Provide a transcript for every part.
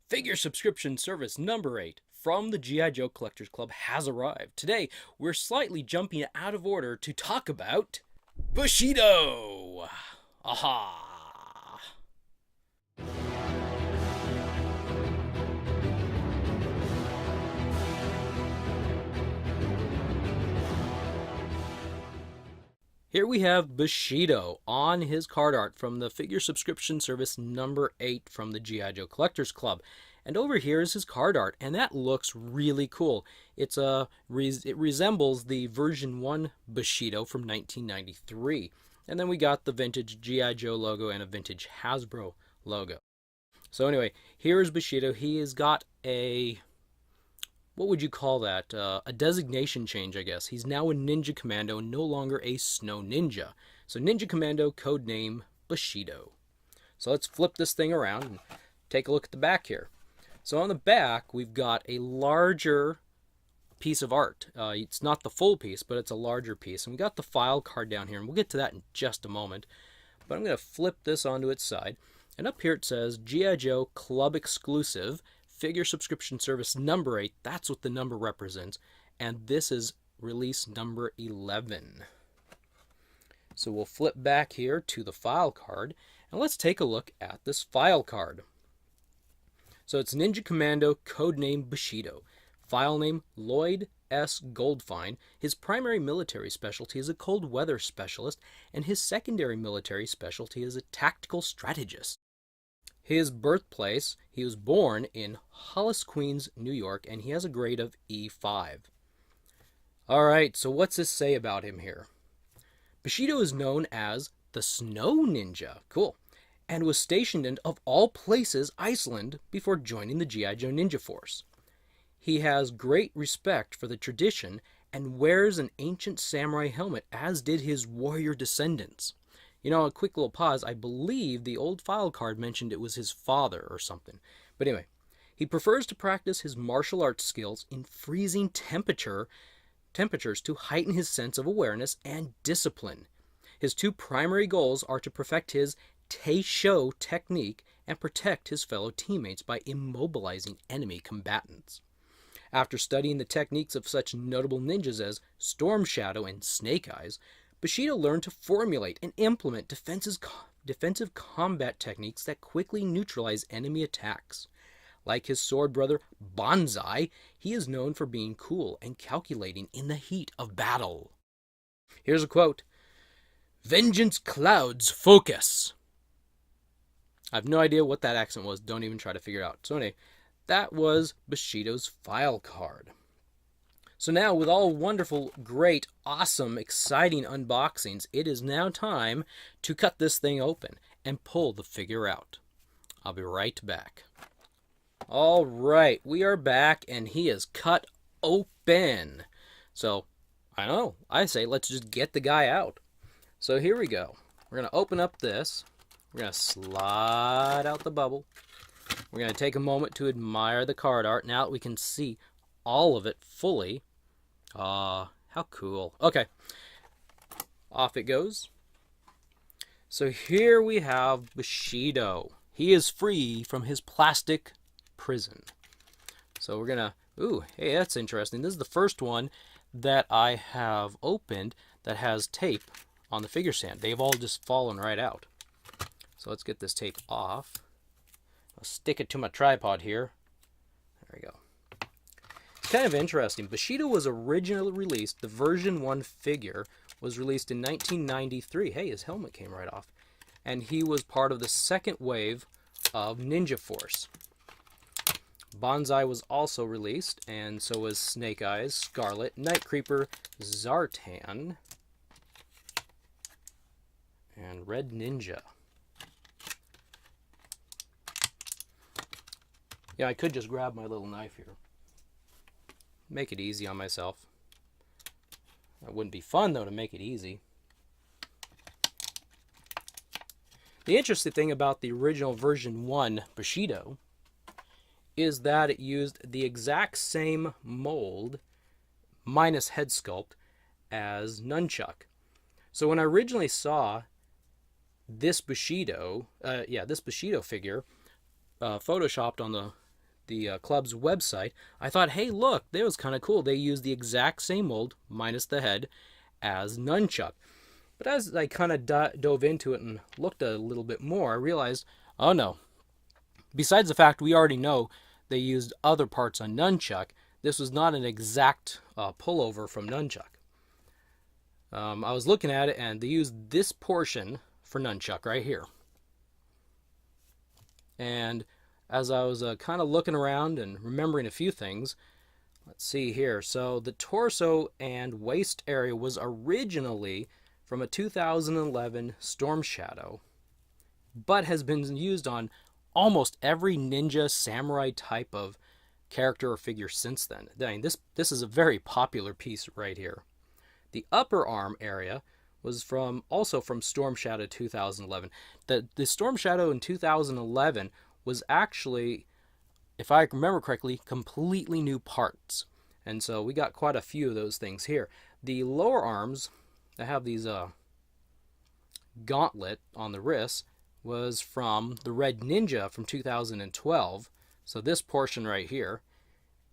Figure subscription service number 8 from the G.I. Joe Collectors Club has arrived. Today, we're slightly jumping out of order to talk about Bushido! Aha! Here we have Bushido on his card art from the figure subscription service number 8 from the G.I. Joe Collectors Club. And over here is his card art, and that looks really cool. It resembles the version 1 Bushido from 1993. And then we got the vintage G.I. Joe logo and a vintage Hasbro logo. So anyway, here's Bushido. He has got a... what would you call that? A designation change, I guess. He's now a Ninja Commando, no longer a Snow Ninja. So Ninja Commando, codename Bushido. So let's flip this thing around and take a look at the back here. So on the back, we've got a larger piece of art. It's not the full piece, but it's a larger piece. And we got the file card down here, and we'll get to that in just a moment. But I'm going to flip this onto its side. And up here it says G.I. Joe Club Exclusive Figure Subscription Service number 8. That's what the number represents. And this is release number 11. So we'll flip back here to the file card. And let's take a look at this file card. So it's Ninja Commando, codename Bushido. File name Lloyd S. Goldfine. His primary military specialty is a cold weather specialist, and his secondary military specialty is a tactical strategist. His birthplace, he was born in Hollis, Queens, New York, and he has a grade of E5. Alright, so what's this say about him here? Bushido is known as the Snow Ninja. Cool. And was stationed in, of all places, Iceland before joining the G.I. Joe Ninja Force. He has great respect for the tradition and wears an ancient samurai helmet, as did his warrior descendants. You know, a quick little pause, I believe the old file card mentioned it was his father or something. But anyway, he prefers to practice his martial arts skills in freezing temperatures to heighten his sense of awareness and discipline. His two primary goals are to perfect his Taisho technique and protect his fellow teammates by immobilizing enemy combatants. After studying the techniques of such notable ninjas as Storm Shadow and Snake Eyes, Bushido learned to formulate and implement defensive combat techniques that quickly neutralize enemy attacks. Like his sword brother Banzai, he is known for being cool and calculating in the heat of battle. Here's a quote. "Vengeance clouds focus." I have no idea what that accent was. Don't even try to figure it out. So anyway, that was Bushido's file card. So now, with all wonderful, great, awesome, exciting unboxings, it is now time to cut this thing open and pull the figure out. I'll be right back. All right, we are back, and he is cut open. So, I don't know. I say let's just get the guy out. So here we go. We're going to open up this. We're going to slide out the bubble. We're going to take a moment to admire the card art now that we can see all of it fully. How cool. Okay, off it goes. So here we have Bushido. He is free from his plastic prison. So we're going to, ooh, hey, that's interesting. This is the first one that I have opened that has tape on the figure stand. They've all just fallen right out. So let's get this tape off. I'll stick it to my tripod here. There we go. It's kind of interesting. Bushido was originally released, the version 1 figure was released in 1993. Hey, his helmet came right off. And he was part of the second wave of Ninja Force. Banzai was also released, and so was Snake Eyes, Scarlet, Night Creeper, Zartan, and Red Ninja. Yeah, I could just grab my little knife here. Make it easy on myself. That wouldn't be fun, though, to make it easy. The interesting thing about the original version 1 Bushido is that it used the exact same mold, minus head sculpt, as Nunchuck. So when I originally saw this Bushido, this Bushido figure photoshopped on the the club's website, I thought, hey, look, that was kind of cool. They used the exact same mold, minus the head, as Nunchuck. But as I kind of dove into it and looked a little bit more, I realized, oh no. Besides the fact we already know they used other parts on Nunchuck, this was not an exact pullover from Nunchuck. I was looking at it, and they used this portion for Nunchuck right here. And as I was kind of looking around and remembering a few things, let's see here. So the torso and waist area was originally from a 2011 Storm Shadow, but has been used on almost every ninja samurai type of character or figure since then. I mean, this is a very popular piece right here. The upper arm area was also from Storm Shadow 2011. The Storm Shadow in 2011 was actually, if I remember correctly, completely new parts. And so we got quite a few of those things here. The lower arms that have these gauntlet on the wrists was from the Red Ninja from 2012. So this portion right here.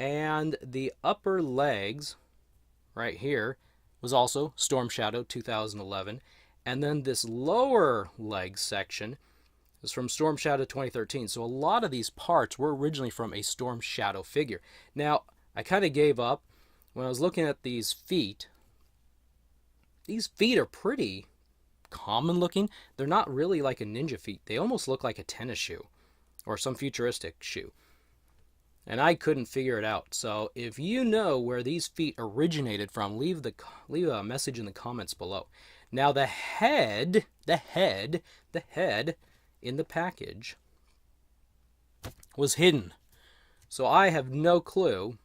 And the upper legs right here was also Storm Shadow 2011. And then this lower leg section is from Storm Shadow 2013. So a lot of these parts were originally from a Storm Shadow figure. Now, I kind of gave up when I was looking at these feet. These feet are pretty common looking. They're not really like a ninja feet. They almost look like a tennis shoe or some futuristic shoe. And I couldn't figure it out. So if you know where these feet originated from, leave a message in the comments below. Now the head in the package was hidden. So I have no clue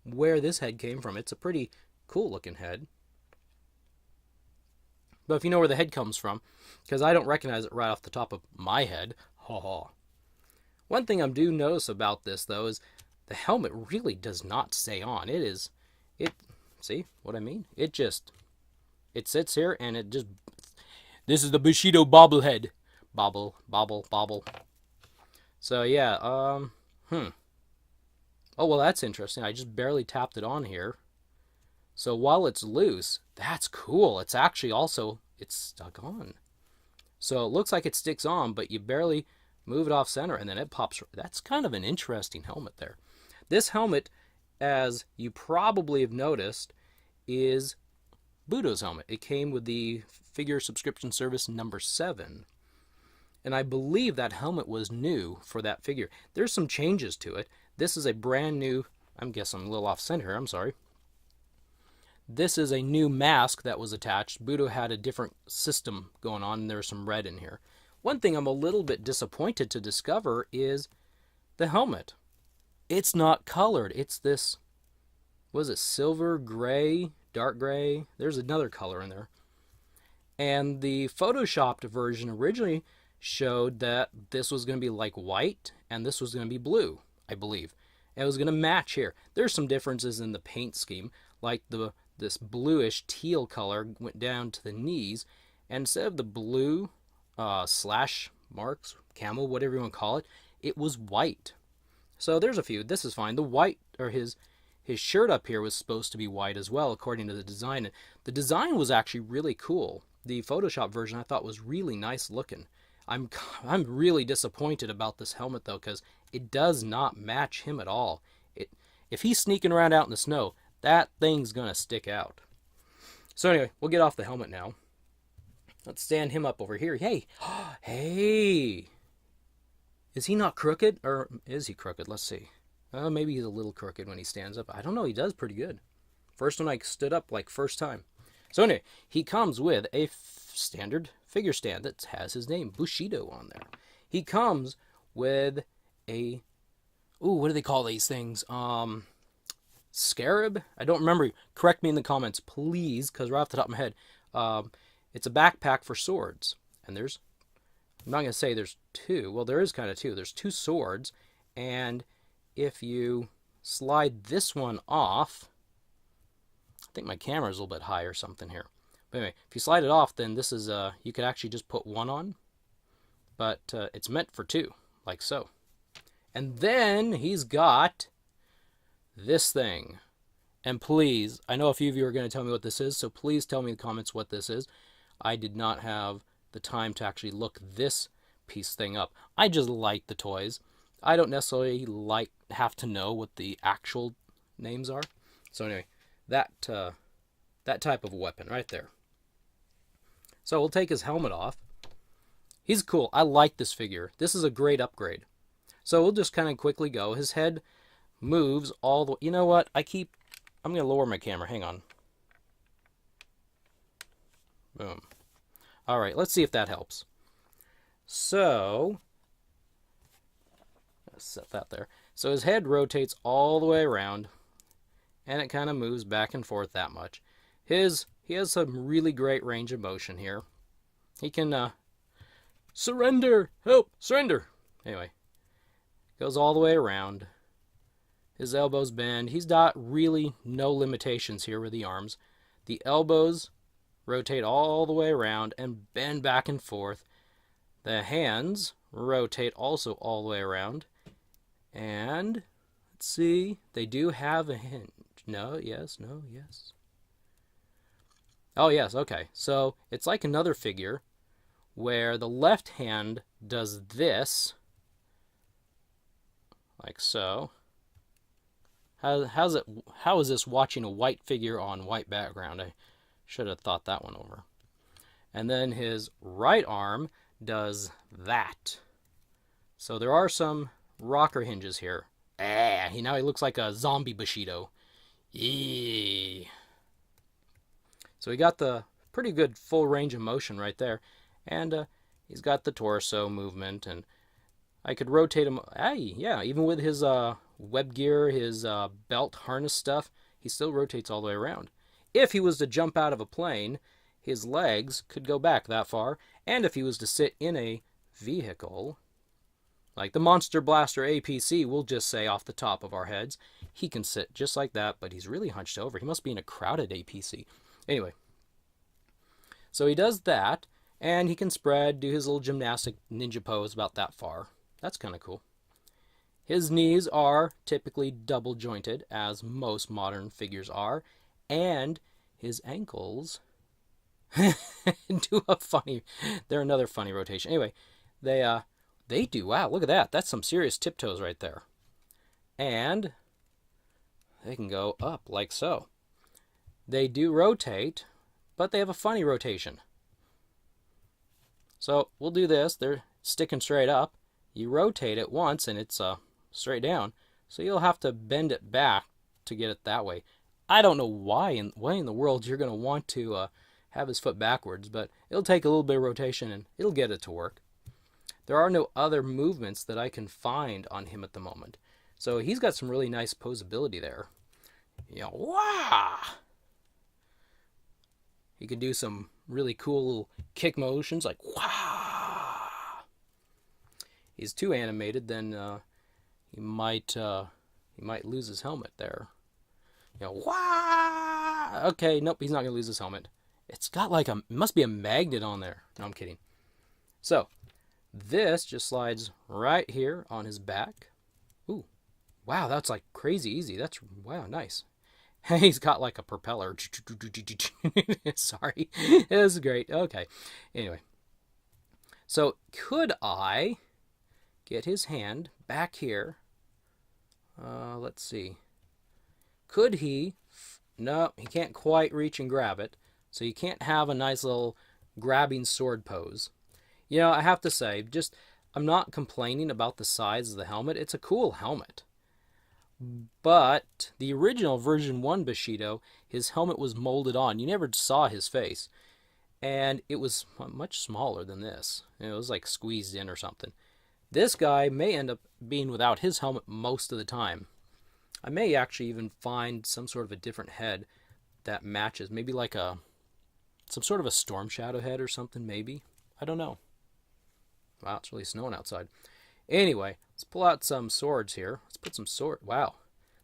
where this head came from. It's a pretty cool looking head. But if you know where the head comes from, because I don't recognize it right off the top of my head, One thing I do notice about this, though, is the helmet really does not stay on. See what I mean? It sits here and it just, this is the Bushido bobblehead. Bobble, bobble, bobble. So yeah, oh, well, that's interesting. I just barely tapped it on here. So while it's loose, that's cool. It's actually also, it's stuck on. So it looks like it sticks on, but you barely move it off center and then it pops. That's kind of an interesting helmet there. This helmet, as you probably have noticed, is Budo's helmet. It came with the figure subscription service number 7. And I believe that helmet was new for that figure. There's some changes to it. This is a brand new, I'm guessing I'm a little off center here, I'm sorry. This is a new mask that was attached. Budo had a different system going on, and there's some red in here. One thing I'm a little bit disappointed to discover is the helmet. It's not colored. It's this, what is it, silver, gray, dark gray? There's another color in there. And the photoshopped version originally showed that this was going to be like white, and this was going to be blue, I believe. And it was going to match here. There's some differences in the paint scheme, like this bluish teal color went down to the knees, and instead of the blue slash marks, camel, whatever you want to call it, it was white. So there's a few. This is fine. The white, or his shirt up here was supposed to be white as well, according to the design. And the design was actually really cool. The Photoshop version I thought was really nice looking. I'm really disappointed about this helmet though, because it does not match him at all. If he's sneaking around out in the snow, that thing's gonna stick out. So anyway, we'll get off the helmet now. Let's stand him up over here. Hey, hey, is he not crooked, or is he crooked? Let's see. Maybe he's a little crooked when he stands up. I don't know. He does pretty good. First one I stood up like first time. So anyway, he comes with a standard figure stand that has his name, Bushido, on there. He comes with a, what do they call these things? Scarab? I don't remember. Correct me in the comments, please, because right off the top of my head. It's a backpack for swords. And I'm not going to say there's two. Well, there is kind of two. There's 2 swords. And if you slide this one off, I think my camera's a little bit high or something here. But anyway, if you slide it off, then this is, you could actually just put one on. But it's meant for 2, like so. And then he's got this thing. And please, I know a few of you are going to tell me what this is, so please tell me in the comments what this is. I did not have the time to actually look this piece thing up. I just like the toys. I don't necessarily have to know what the actual names are. So anyway, that type of weapon right there. So we'll take his helmet off. He's cool. I like this figure. This is a great upgrade. So we'll just kind of quickly go. His head moves all the way. You know what? I'm going to lower my camera. Hang on. Boom. All right, let's see if that helps. So, let's set that there. So his head rotates all the way around, and it kind of moves back and forth that much. He has some really great range of motion here. He can, surrender! Help! Surrender! Anyway, goes all the way around. His elbows bend. He's got really no limitations here with the arms. The elbows rotate all the way around and bend back and forth. The hands rotate also all the way around. And, let's see, they do have a hinge. No, yes, no, yes. Oh, yes, okay. So, it's like another figure where the left hand does this, like so. How is this watching a white figure on white background? I should have thought that one over. And then his right arm does that. So there are some rocker hinges here. Now he looks like a zombie Bushido. Yeah. So he got the pretty good full range of motion right there. And he's got the torso movement, and I could rotate him. Yeah, even with his web gear, his belt harness stuff, he still rotates all the way around. If he was to jump out of a plane, his legs could go back that far, and if he was to sit in a vehicle, like the Monster Blaster APC, we'll just say off the top of our heads, he can sit just like that, but he's really hunched over. He must be in a crowded APC. Anyway, so he does that, and he can spread, do his little gymnastic ninja pose about that far. That's kind of cool. His knees are typically double jointed, as most modern figures are, and his ankles do they're another funny rotation. Anyway, they do, wow, look at that. That's some serious tiptoes right there. And they can go up like so. They do rotate, but they have a funny rotation. So we'll do this. They're sticking straight up. You rotate it once and it's straight down. So you'll have to bend it back to get it that way. I don't know why in the world you're going to want to have his foot backwards, but it'll take a little bit of rotation and it'll get it to work. There are no other movements that I can find on him at the moment. So he's got some really nice posability there. You know, wow! He can do some really cool little kick motions like wow. He's too animated, then he might lose his helmet there. You know, wow. Okay, nope, he's not gonna lose his helmet. It's got like it must be a magnet on there. No, I'm kidding. So this just slides right here on his back. Ooh, wow, that's like crazy easy. That's wow, nice. He's got like a propeller. Sorry. It was great. Okay. Anyway. So could I get his hand back here? Let's see. Could he? No, he can't quite reach and grab it. So you can't have a nice little grabbing sword pose. You know, I have to say, I'm not complaining about the size of the helmet. It's a cool helmet. But the original version 1 Bushido, his helmet was molded on. You never saw his face. And it was much smaller than this. It was like squeezed in or something. This guy may end up being without his helmet most of the time. I may actually even find some sort of a different head that matches. Maybe like some sort of a Storm Shadow head or something, maybe. I don't know. Wow, it's really snowing outside. Anyway, let's pull out some swords here. Let's put some sword. Wow,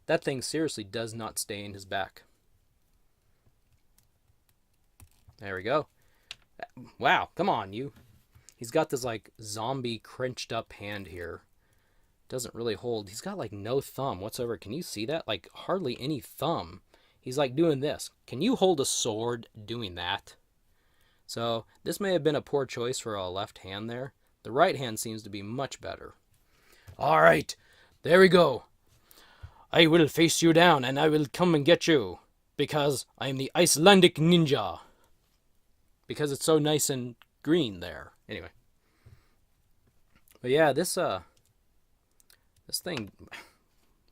that thing seriously does not stay in his back. There we go. Wow, come on, you. He's got this like zombie crunched up hand here. doesn't really hold. He's got like no thumb whatsoever. Can you see that? Like hardly any thumb. He's like doing this. Can you hold a sword doing that? So this may have been a poor choice for a left hand there. The right hand seems to be much better. All right, there we go. I will face you down and I will come and get you because I am the Icelandic ninja. Because it's so nice and green there. Anyway. But yeah, this thing,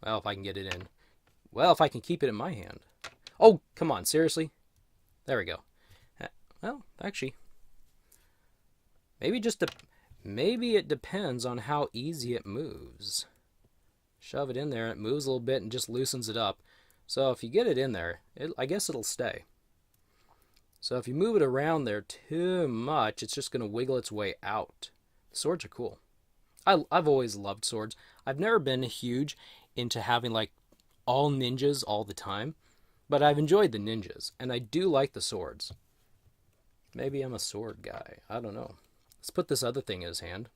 well, if I can get it in. Well, if I can keep it in my hand. Oh, come on, seriously? There we go. Well, actually, maybe it depends on how easy it moves. Shove it in there, it moves a little bit and just loosens it up. So if you get it in there, I guess it'll stay. So if you move it around there too much, it's just going to wiggle its way out. The swords are cool. I've always loved swords. I've never been huge into having like all ninjas all the time, but I've enjoyed the ninjas, and I do like the swords. Maybe I'm a sword guy. I don't know. Let's put this other thing in his hand.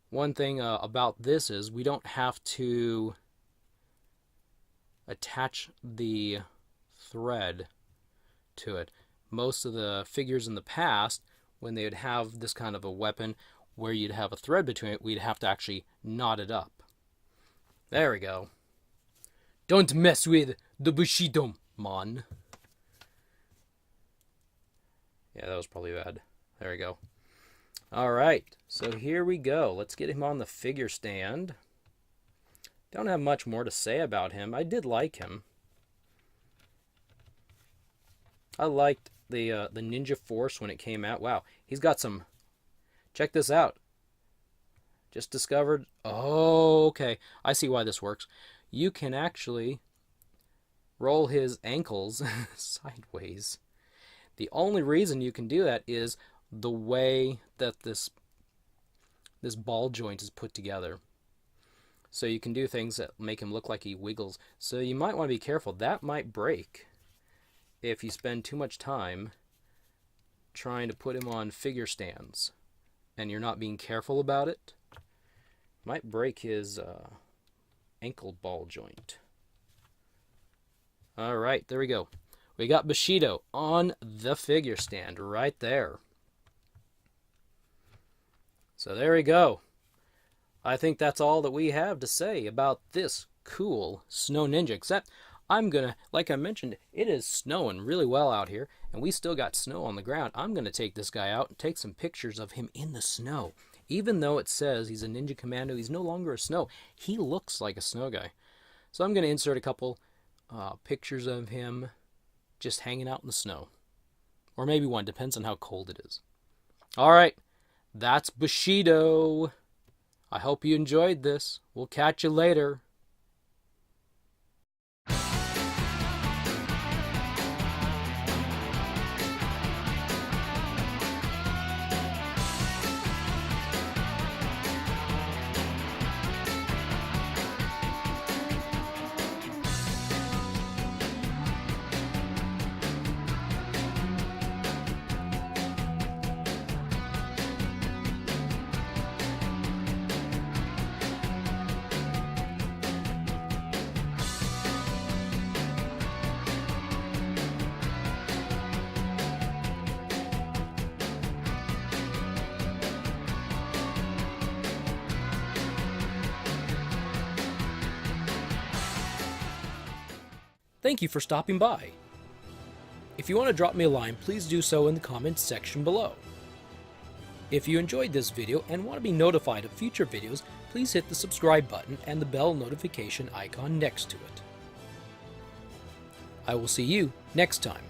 One thing about this is we don't have to attach the thread to it. Most of the figures in the past, when they would have this kind of a weapon where you'd have a thread between it, we'd have to actually knot it up. There we go. Don't mess with the Bushido, man. Yeah, that was probably bad. There we go. Alright, so here we go. Let's get him on the figure stand. Don't have much more to say about him. I did like him. I liked the Ninja Force when it came out. Wow, he's got some... Check this out. Just discovered... Oh, okay. I see why this works. You can actually roll his ankles sideways. The only reason you can do that is the way that this ball joint is put together. So you can do things that make him look like he wiggles. So you might want to be careful. That might break if you spend too much time trying to put him on figure stands and you're not being careful about it. Might break his ankle ball joint. Alright, there we go. We got Bushido on the figure stand right there. So there we go. I think that's all that we have to say about this cool snow ninja, except I'm gonna, like I mentioned, it is snowing really well out here, and we still got snow on the ground. I'm gonna take this guy out and take some pictures of him in the snow. Even though it says he's a ninja commando, he's no longer a snow. He looks like a snow guy. So I'm gonna insert a couple pictures of him just hanging out in the snow. Or maybe one, depends on how cold it is. Alright, that's Bushido. I hope you enjoyed this. We'll catch you later. Thank you for stopping by. If you want to drop me a line, please do so in the comments section below. If you enjoyed this video and want to be notified of future videos, please hit the subscribe button and the bell notification icon next to it. I will see you next time.